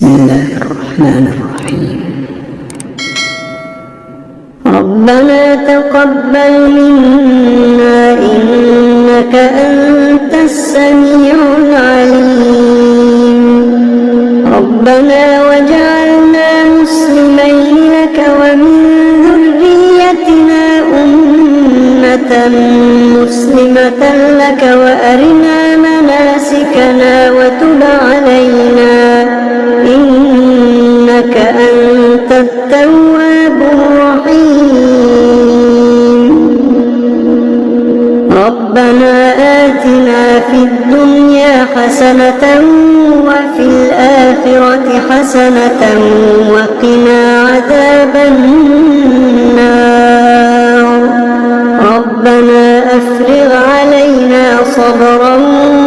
بسم الله الرحمن الرحيم. ربنا تقبل منا إنك أنت السميع العليم. ربنا واجعلنا مسلمين لك ومن ذريتنا أمة مسلمة لك وأرنا مناسكنا وتب علينا إنك أنت التواب الرحيم. ربنا آتنا في الدنيا حسنة وفي الآخرة حسنة وقنا عذاب النار. ربنا أفرغ علينا صبرا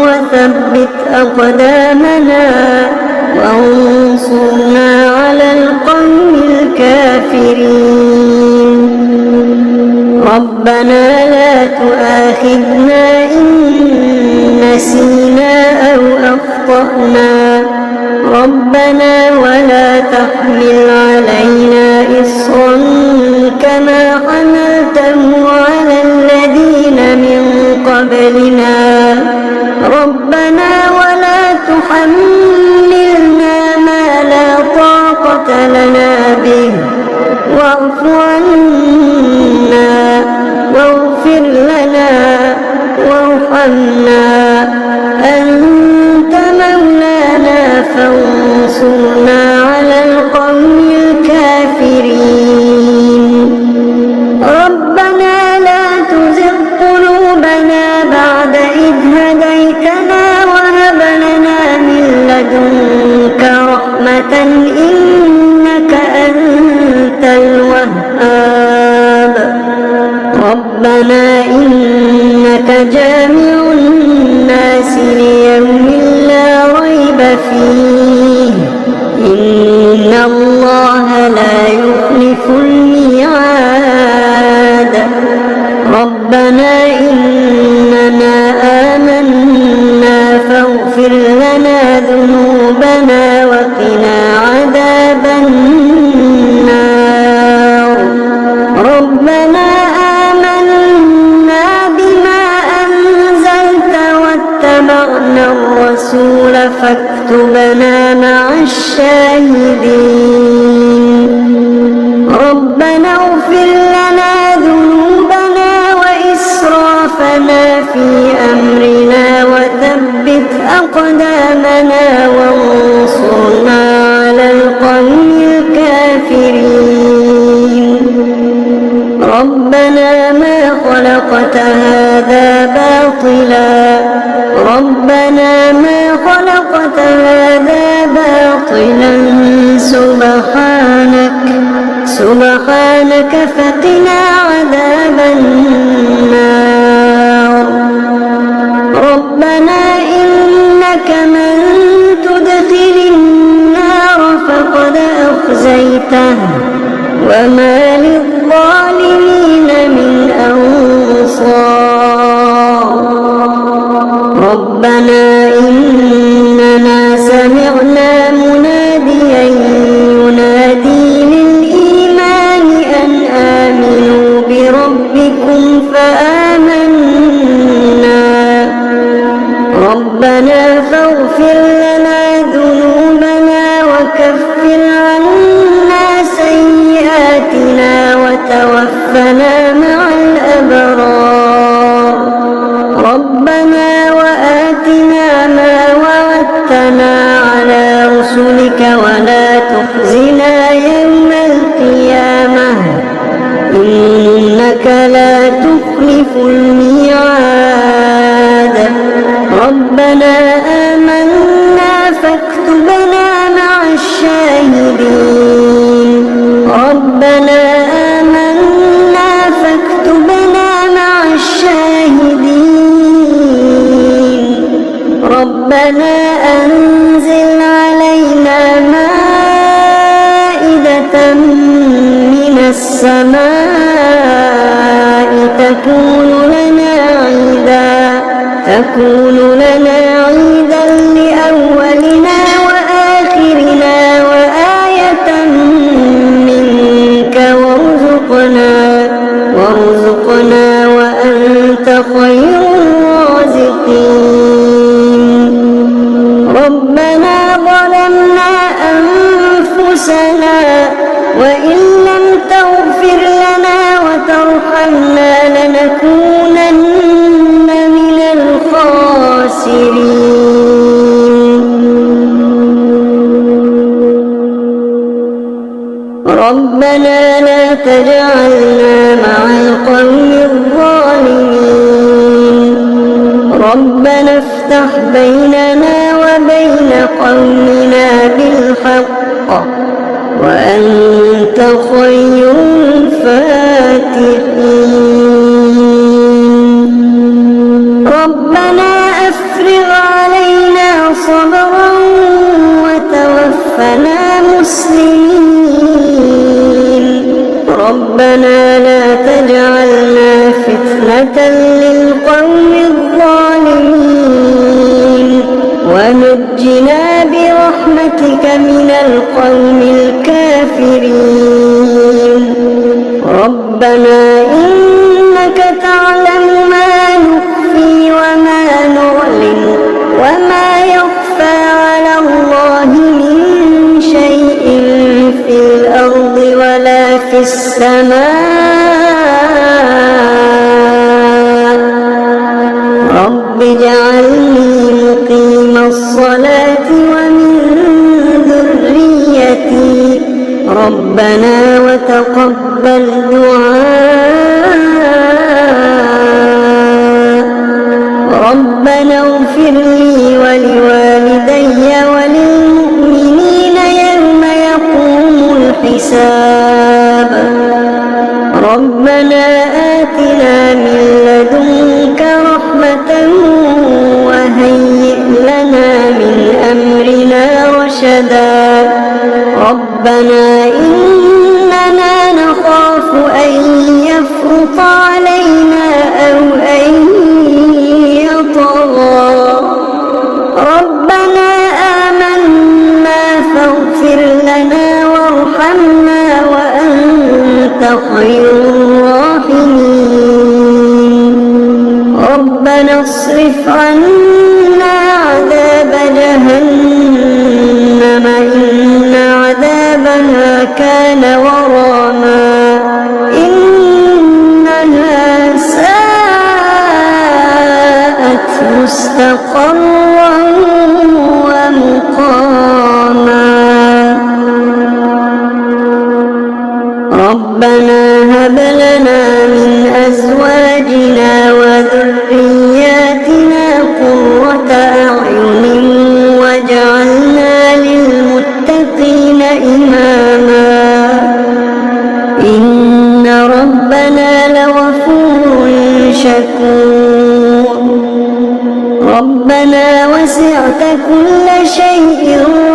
وثبت أقدامنا وانصرنا على القوم الكافرين. ربنا لا تؤاخذنا إن نسينا أو أخطأنا. ربنا ولا تحمل علينا إصرا كما حملته على الذين من قبلنا. ربنا ولا تحملنا ما لا طاقة لنا به واعف عنا واغفر لنا وارحمنا أنت مولانا فانصرنا على القوم الكافرين. ربنا لا تزغ قلوبنا بعد إذ هديتنا وهب لنا من لدنك رحمة إنك أنت الوهاب. ربنا إنك جامع الناس ليوم لا ريب فيه إن الله لا يخلف الميعاد. ربنا إننا آمنا فاغفر لنا ذنوبنا وقنا عذاب النار. ربنا آمنا بما أنزلت واتبعنا الرسول فاكتبنا مع الشاهدين. ربنا اغفر لنا ذنوبنا وإسرافنا في أمرنا وثبت أقدامنا وانصرنا على القوم الكافرين. ربنا ما خلقت هذا باطلا. ربنا ما خلقت هذا باطلا سبحانك فقنا عذاب النار. ربنا إنك من تدخل النار فقد أخزيته وما للظالمين من أنصار. ربنا إننا سمعنا مناديا ينادي للإيمان أن آمنوا بربكم فآمنا. ربنا فاغفر لنا ذنوبنا وكفر عنا سيئاتنا وتوفنا مع الأبرار. ربنا وآتنا ما وعدتنا على رسلك ولا تخزنا يوم القيامة إنك لا تخلف الميعاد. ربنا آمنا فاكتبنا مع الشاهدين. ربنا آمنا فاكتبنا مع الشاهدين. ربنا أنزل علينا مائدة من السماء تكون لنا عيدا لأولنا وآخرنا ربنا لا تجعلنا مع القوم الظالمين ربنا افتح بيننا وبين قومنا بالحق وأنت خير الفاتحين ربنا أفرغ علينا صبرا وتوفنا مسلمين ربنا لا تجعلنا فتنة للقوم الظالمين ونجنا برحمتك من القوم الكافرين ربنا إنك تعلم ما نخفي وما نعلن وما يخفى على الله من شيء في الأرض ولا في السماء رب اجعلني مقيم الصلاة ومن ذريتي ربنا وتقبل دعاء ربنا اغفر لي ولوالدي وللمؤمنين يوم يقوم الحساب ربنا آتنا من لدنك رحمة وهيئ لنا من أمرنا رشدا ربنا إننا نخاف أن يفرط علينا أو أن يطغى ربنا آمنا فاغفر لنا وارحمنا وأنت خير الراحمين ربنا اصرف عنا عذاب جهنم إن عذابها كان غراما إنها ساءت مستقرا ومقاما ربنا هب لنا من أزواجنا وذرياتنا قرة أعين واجعلنا للمتقين إماما إن ربنا لغفور شكور ربنا وسعت كل شيء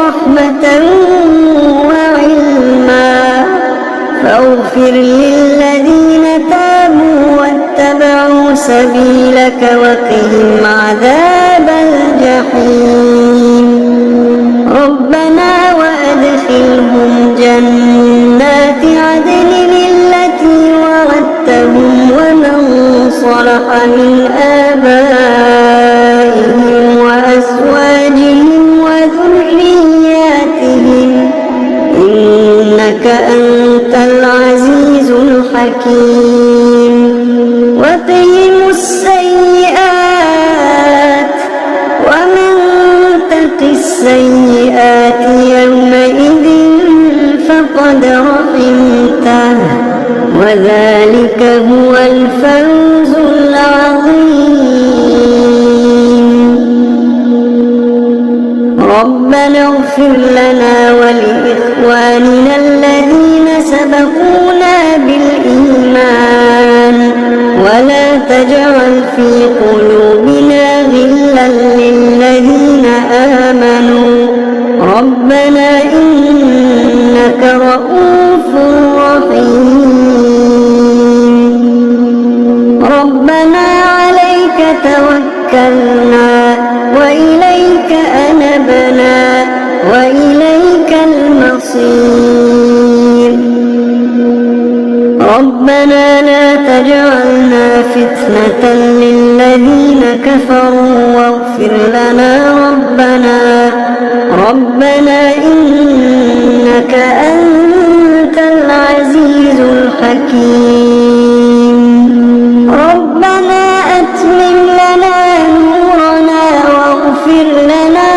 رحمة وعلما فاغفر للذين تابوا واتبعوا سبيلك وقهم عذاب الجحيم ربنا وأدخلهم جنات عدن التي وعدتهم ومن صلح من آبائهم وأزواجهم وذرياتهم إنك أنت العزيز الحكيم وقهم السيئات ومن تق السيئات يومئذ فقد رحمته وذلك هو الفوز العظيم ربنا اغفر لنا ولإخواننا الذين سبقونا بالإيمان ولا تجعل في قلوبنا غلا للذين آمنوا ربنا إنك رؤوف رحيم ربنا عليك توكلنا وإليك أنبنا وإليك المصير ربنا لا تجعلنا فتنة للذين كفروا واغفر لنا ربنا إنك أنت العزيز الحكيم ربنا أتمم لنا نورنا واغفر لنا